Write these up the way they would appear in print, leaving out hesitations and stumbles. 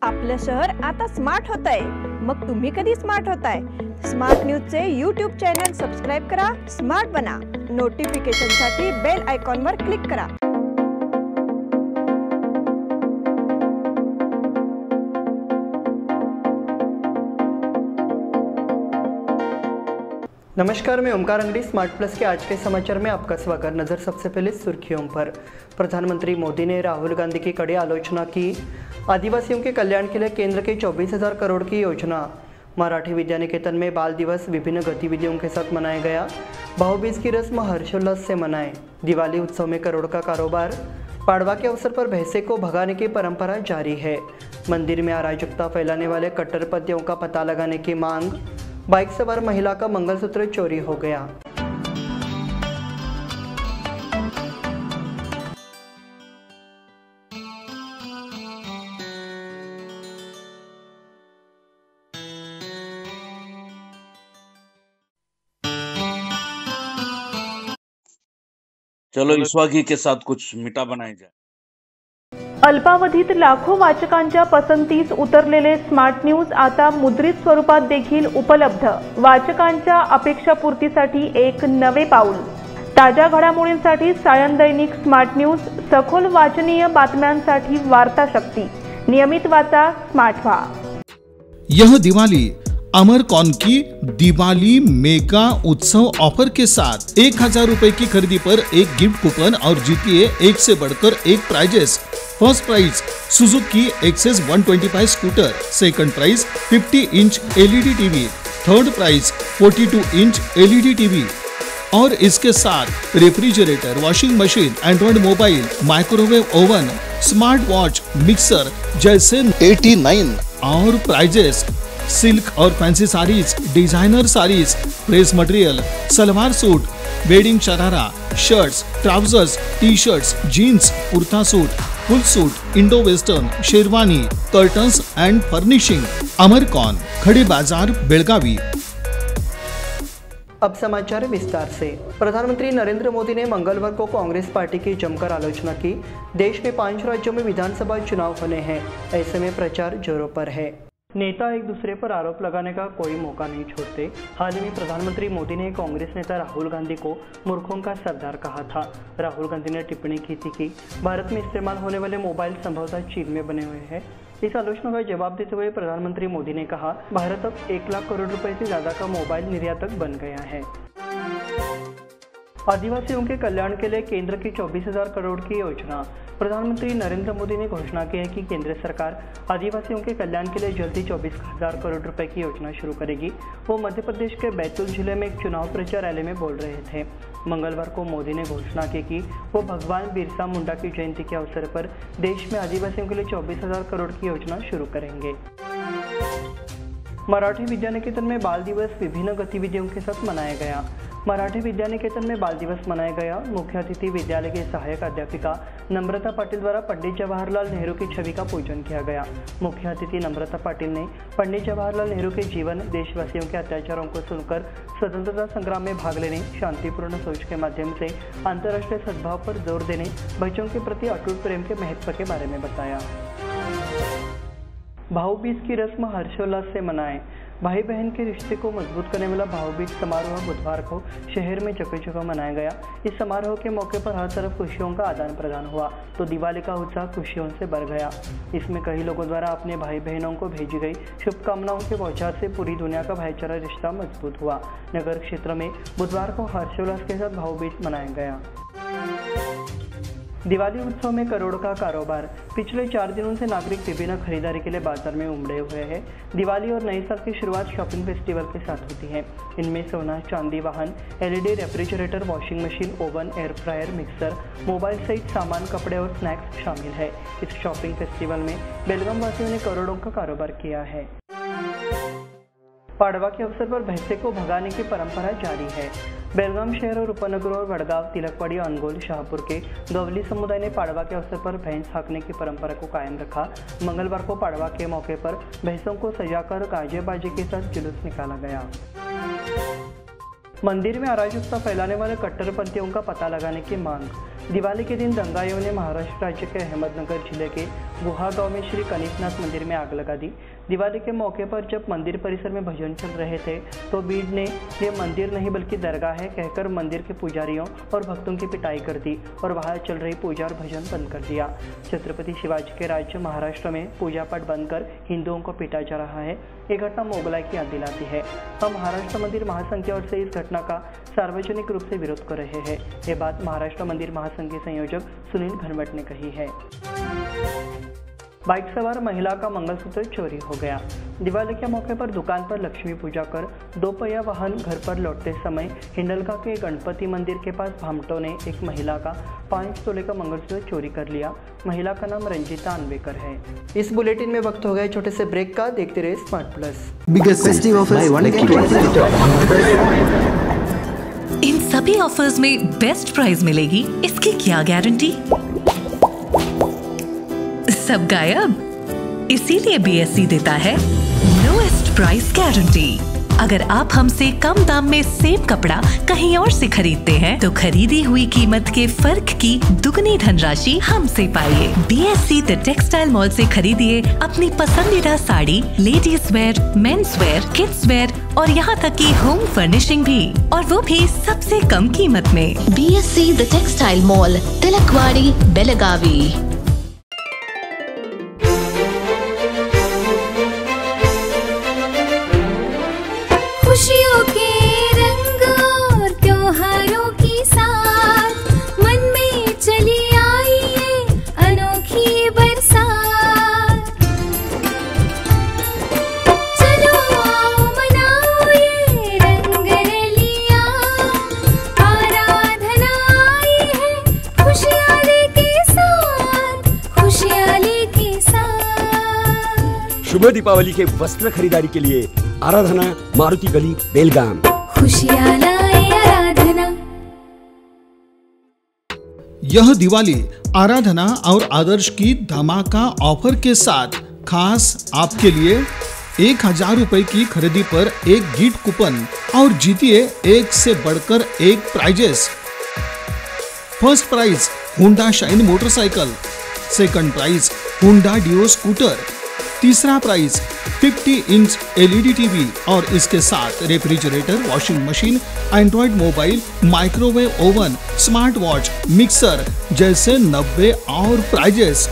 आपलं शहर आता स्मार्ट होत आहे। मग तुम्ही कधी स्मार्ट होताय? स्मार्ट न्यूजचे यूट्यूब चॅनल सबस्क्राइब करा, स्मार्ट बना। नोटिफिकेशनसाठी बेल आयकॉनवर क्लिक करा। नमस्कार, मैं ओमकार अंगड़ी। स्मार्ट प्लस के आज के समाचार में आपका स्वागत। नजर सबसे पहले सुर्खियों पर। प्रधानमंत्री मोदी ने राहुल गांधी की कड़ी आलोचना की। आदिवासियों के कल्याण के लिए केंद्र की 24,000 करोड़ की योजना। मराठी विद्या निकेतन में बाल दिवस विभिन्न गतिविधियों के साथ मनाया गया। भाऊबीज की रस्म हर्षोल्लास से मनाए। दिवाली उत्सव में करोड़ का कारोबार। पाड़वा के अवसर पर भैंसे को भगाने की परंपरा जारी है। मंदिर में अराजकता फैलाने वाले कट्टरपंथियों का पता लगाने की मांग। बाइक सवार महिला का मंगलसूत्र चोरी हो गया। चलो ईश्वागी के साथ कुछ मीठा बनाया जाए। अल्पावधीत लाखो वाचकांच्या पसंतीस उतरलेले स्मार्ट न्यूज आता मुद्रित स्वरूपात देखील उपलब्ध। वाचकांच्या अपेक्षापूर्तीसाठी एक नवे पाऊल। ताज्या घडामोडींसाठी सायन दैनिक स्मार्ट न्यूज, सखोल वाचनीय बातम्यांसाठी वार्ता शक्ती। नियमित वाचा, स्मार्ट व्हा। यह दिवाली अमरकॉन की दिवाली मेगा उत्सव ऑफर के साथ 1,000 रुपए की खरीदी पर एक गिफ्ट कूपन और जीतिए एक से बढ़कर एक prizes. First prize Suzuki Access 125 scooter, second prize 50 inch LED TV, third prize 42 inch LED TV और इसके साथ refrigerator, washing machine, Android mobile, microwave oven, smart watch, mixer जैसे 89 और प्राइजेस। सिल्क और fancy saris, designer saris, dress material, salwar suit, wedding sharara, shirts, trousers, T shirts, jeans, kurta suit, full suit, Indo western, sherwani, curtains and furnishing. Amarcon, Khadi बाजार, बेलगावी। अब समाचार विस्तार से। प्रधानमंत्री नरेंद्र मोदी ने मंगलवार को कांग्रेस पार्टी की जमकर आलोचना की। देश के 5 राज्यों में विधानसभा चुनाव होने हैं, ऐसे में प्रचार जोरों पर है। नेता एक दूसरे पर आरोप लगाने का कोई मौका नहीं छोड़ते। हाल ही में प्रधानमंत्री मोदी ने कांग्रेस नेता राहुल गांधी को मूर्खों का सरदार कहा था। राहुल गांधी ने टिप्पणी की थी कि भारत में इस्तेमाल होने वाले मोबाइल संभवतः चीन में बने हुए हैं। इस आलोचना का जवाब देते हुए प्रधानमंत्री मोदी ने कहा, भारत अब 1 लाख करोड़ रुपए से ज्यादा का मोबाइल निर्यातक बन गया है। आदिवासियों के कल्याण के लिए केंद्र की 24,000 करोड़ की योजना। प्रधानमंत्री नरेंद्र मोदी ने घोषणा की है कि केंद्र सरकार आदिवासियों के कल्याण के लिए जल्दी 24,000 करोड़ रुपए की योजना शुरू करेगी। वो मध्य प्रदेश के बैतूल जिले में एक चुनाव प्रचार रैली में बोल रहे थे। मंगलवार को मोदी ने घोषणा की कि वो भगवान बिरसा मुंडा की जयंती के अवसर पर देश में आदिवासियों के लिए 24,000 करोड़ की योजना शुरू करेंगे। मराठी विद्या निकेतन में बाल दिवस विभिन्न गतिविधियों के साथ मनाया गया। मराठी विद्या निकेतन में बाल दिवस मनाया गया। मुख्य अतिथि विद्यालय की सहायक अध्यापिका नम्रता पाटिल द्वारा पंडित जवाहरलाल नेहरू की छवि का पूजन किया गया। मुख्य अतिथि नम्रता पाटिल ने पंडित जवाहरलाल नेहरू के जीवन, देशवासियों के अत्याचारों को सुनकर स्वतंत्रता संग्राम में भाग लेने, शांतिपूर्ण सोच के माध्यम से अंतर्राष्ट्रीय सद्भाव पर जोर देने, बच्चों के प्रति अटूट प्रेम के महत्व के बारे में बताया। भाऊबीज की रस्म हर्षोल्लास से मनाएं। भाई बहन के रिश्ते को मजबूत करने वाला भाऊबीज समारोह बुधवार को शहर में जगह मनाया गया। इस समारोह के मौके पर हर तरफ खुशियों का आदान प्रदान हुआ तो दिवाली का उत्साह खुशियों से भर गया। इसमें कई लोगों द्वारा अपने भाई बहनों को भेजी गई शुभकामनाओं के बौछार से पूरी दुनिया का भाईचारा रिश्ता मजबूत हुआ। नगर क्षेत्र में बुधवार को हर्षोल्लास के साथ भाऊबीज मनाया गया। दिवाली उत्सव में करोड़ का कारोबार। पिछले 4 दिनों से नागरिक विभिन्न खरीदारी के लिए बाजार में उमड़े हुए हैं। दिवाली और नए साल की शुरुआत शॉपिंग फेस्टिवल के साथ होती है। इनमें सोना, चांदी, वाहन, LED, refrigerator, washing machine, oven, air fryer, mixer, mobile सहित सामान, कपड़े और स्नैक्स शामिल है। इस शॉपिंग फेस्टिवल में बेलगाम वासियों ने करोड़ों का कारोबार किया है। पाड़वा के अवसर पर भैंसे को भगाने की परंपरा जारी है। बेलगाम शहर और उपनगर और वडगांव, तिलकवाड़ी, अनगोल, शाहपुर के गवली समुदाय ने पाड़वा के अवसर पर भैंस हाँकने की परंपरा को कायम रखा। मंगलवार को पाड़वा के मौके पर भैंसों को सजाकर गाजे बाजे के साथ जुलूस निकाला गया। मंदिर में अराजकता फैलाने वाले कट्टरपंथियों का पता लगाने की मांग। दिवाली के दिन दंगाइयों ने महाराष्ट्र राज्य के अहमदनगर जिले के गुहा गांव में श्री कनिकनाथ मंदिर में आग लगा दी। दिवाली के मौके पर जब मंदिर परिसर में भजन चल रहे थे तो भीड़ ने ये मंदिर नहीं बल्कि दरगाह है कहकर मंदिर के पुजारियों और भक्तों की पिटाई कर दी और वहां चल रही पूजा और भजन बंद कर दिया। छत्रपति शिवाजी के राज्य महाराष्ट्र में पूजा पाठ बंद कर हिंदुओं को पीटा जा रहा है। ये घटना मोगलाई की याद दिलाती है। हम महाराष्ट्र मंदिर महासंघ की ओर से इस घटना का सार्वजनिक रूप से विरोध कर रहे हैं। ये बात महाराष्ट्र मंदिर महासंघ के संयोजक सुनील घनवट ने कही है। बाइक सवार महिला का मंगलसूत्र चोरी हो गया। दिवाली के मौके पर दुकान पर लक्ष्मी पूजा कर दोपहिया वाहन घर पर लौटते समय हिंडलगा के गणपति मंदिर के पास भामटों ने एक महिला का 5 तोले का मंगलसूत्र चोरी कर लिया। महिला का नाम रंजिता अन्वेकर है। इस बुलेटिन में वक्त हो गया छोटे से ब्रेक का। देखते रहे स्मार्ट प्लस। इन सभी ऑफर्स में बेस्ट प्राइस मिलेगी, इसकी क्या गारंटी? सब गायब। इसीलिए BSC देता है लोएस्ट प्राइस गारंटी। अगर आप हमसे कम दाम में सेम कपड़ा कहीं और से खरीदते हैं तो खरीदी हुई कीमत के फर्क की दुगनी धनराशि हमसे पाइए। BSC द टेक्सटाइल मॉल से खरीदिए अपनी पसंदीदा sari, ladies wear, men's wear, kids where और यहाँ तक की होम फर्निशिंग भी, और वो भी सबसे कम कीमत में। BSC the textile mall, Tilakwadi, Belagavi. खुशियों के रंग और त्योहारों की साथ मन में चली आई है अनोखी बरसात। चलो आओ मनाओ ये रंग रलियां, आराधना आई है खुशियाँ लेके साथ, खुशियाँ लेके साथ। शुभ दीपावली के वस्त्र खरीदारी के लिए आराधना, मारुति गली, बेलगाम। खुशियाँ लाए आराधना। यह दिवाली आराधना और आदर्श की धमाका ऑफर के साथ खास आपके लिए 1000 रुपए की खरीदी पर एक गिफ्ट कूपन और जीतिए एक से बढ़कर एक prizes. First prize Honda Shine motorcycle, second prize Honda Dio scooter, तीसरा प्राइज 50 इंच LED टीवी और इसके साथ refrigerator, washing machine, Android mobile, microwave oven, smart watch, mixer जैसे 90 और प्राइजेस।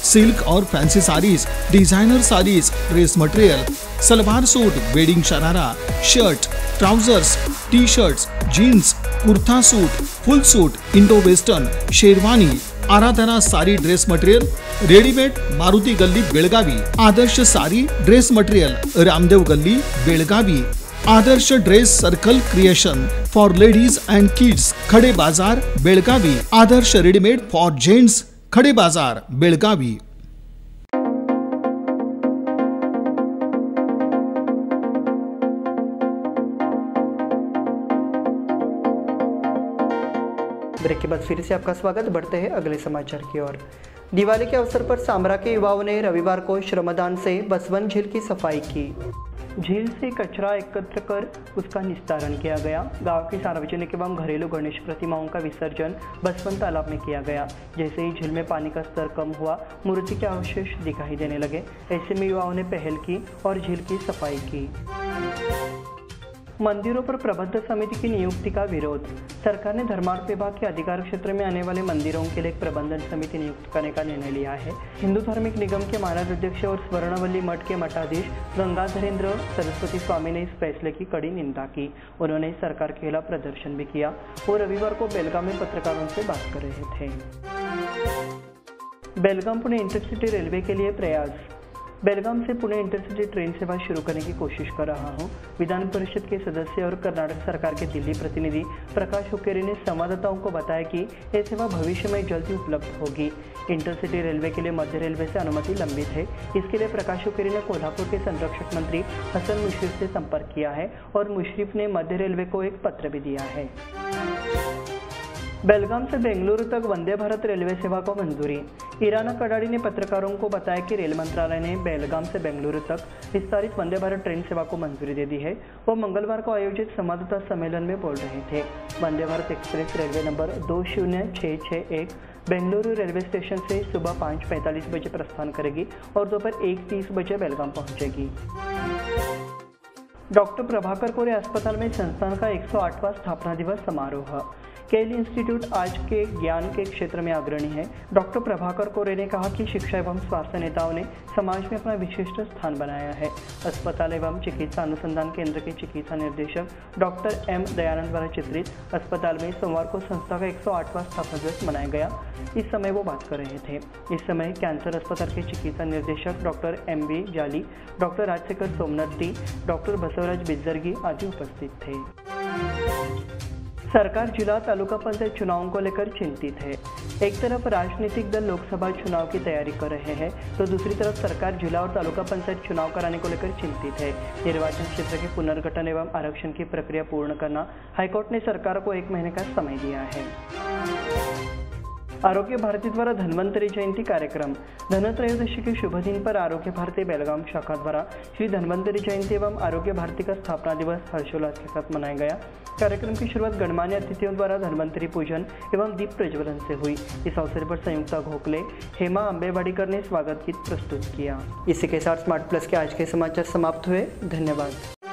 सिल्क और fancy saris, designer saris, dress material, salwar suit, wedding sharara, shirt, trousers, T shirts, jeans, kurta suit, full suit, Indo western, sherwani, Aradhana sari dress material, readymade, Maruti Galli Belagavi, Adarsh sari dress material, Ramdev Galli Belagavi, Adarsh dress circle creation for ladies and kids, Khade Bazar Belagavi, Adarsh readymade for gents, Khade Bazar Belagavi. Break के बाद फिर से आपका स्वागत। बढ़ते हैं अगले समाचार की ओर। दिवाली के अवसर पर सामरा के युवाओं ने रविवार को श्रमदान से बसवन झील की सफाई की। झील से कचरा एकत्र कर उसका निस्तारण किया गया। गांव की सार्वजनिक एवं घरेलू गणेश प्रतिमाओं का विसर्जन बसवन तालाब में किया गया। जैसे ही झील में पानी का स्तर कम हुआ, मूर्ति के अवशेष दिखाई देने लगे। ऐसे में युवाओं ने पहल की और झील की सफाई की। मंदिरों पर प्रबंध समिति की नियुक्ति का विरोध। सरकार ने धर्मार्थ विभाग के अधिकार क्षेत्र में आने वाले मंदिरों के लिए एक प्रबंधन समिति नियुक्त करने का निर्णय लिया है। हिंदू धार्मिक निगम के महाराज अध्यक्ष और स्वर्णवल्ली मठ के मठाधीश गंगाधरेंद्र सरस्वती स्वामी ने इस फैसले की कड़ी निंदा की। उन्होंने सरकार के खिलाफ प्रदर्शन भी किया। वो रविवार को बेलगाम में पत्रकारों से बात कर रहे थे। बेलगाम पुणे इंटरसिटी रेलवे के लिए प्रयास। बेलगाम से पुणे इंटरसिटी ट्रेन सेवा शुरू करने की कोशिश कर रहा हूं। विधान परिषद के सदस्य और कर्नाटक सरकार के दिल्ली प्रतिनिधि प्रकाश हुक्केरी ने संवाददाताओं को बताया कि यह सेवा भविष्य में जल्द ही उपलब्ध होगी। इंटरसिटी रेलवे के लिए मध्य रेलवे से अनुमति लंबित है। इसके लिए प्रकाश हुक्केरी ने कोल्हापुर के संरक्षक मंत्री हसन मुश्रीफ से संपर्क किया है और मुश्रीफ ने मध्य रेलवे को एक पत्र भी दिया है। बेलगाम से बेंगलुरु तक वंदे भारत रेलवे सेवा को मंजूरी। ईराना कडाड़ी ने पत्रकारों को बताया कि रेल मंत्रालय ने बेलगाम से बेंगलुरु तक विस्तारित वंदे भारत ट्रेन सेवा को मंजूरी दे दी है। वो मंगलवार को आयोजित संवाददाता सम्मेलन में बोल रहे थे। Vande Bharat express railway number 20661 Bengaluru railway station से सुबह 5:45 बजे प्रस्थान करेगी और दोपहर 1:30 बजे बेलगाम पहुंचेगी। डॉक्टर प्रभाकर कोरे अस्पताल में संस्थान का 108वां स्थापना दिवस समारोह। केल इंस्टीट्यूट आज के ज्ञान के क्षेत्र में अग्रणी है। डॉक्टर प्रभाकर कोरे ने कहा कि शिक्षा एवं स्वास्थ्य नेताओं ने समाज में अपना विशिष्ट स्थान बनाया है। अस्पताल एवं चिकित्सा अनुसंधान केंद्र के चिकित्सा निर्देशक डॉक्टर एम दयानंद द्वारा चित्रित अस्पताल में सोमवार को संस्था का 108वां स्थापना दिवस मनाया गया। इस समय वो बात कर रहे थे। इस समय कैंसर अस्पताल के चिकित्सा निर्देशक डॉक्टर MB जाली, डॉक्टर राजशेखर सोमनाथी, डॉक्टर बसवराज बिज्जरगी आदि उपस्थित थे। सरकार जिला तालुका पंचायत चुनावों को लेकर चिंतित है। एक तरफ राजनीतिक दल लोकसभा चुनाव की तैयारी कर रहे हैं तो दूसरी तरफ सरकार जिला और तालुका पंचायत चुनाव कराने को लेकर चिंतित है। निर्वाचन क्षेत्र के पुनर्गठन एवं आरक्षण की प्रक्रिया पूर्ण करना हाईकोर्ट ने सरकार को 1 महीने का समय दिया है। आरोग्य भारती द्वारा धन्वंतरी जयंती कार्यक्रम। धनत्रयोदशी के शुभ दिन पर आरोग्य भारती बेलगाम शाखा द्वारा श्री धन्वंतरी जयंती एवं आरोग्य भारती का स्थापना दिवस हर्षोल्लास के साथ मनाया गया। कार्यक्रम की शुरुआत गणमान्य अतिथियों द्वारा धन्वंतरी पूजन एवं दीप प्रज्वलन से हुई। इस अवसर पर संयुक्ता घोकले, हेमा अंबेवाड़ीकर ने स्वागत गीत प्रस्तुत किया। इसी के साथ स्मार्ट प्लस के आज के समाचार समाप्त हुए। धन्यवाद।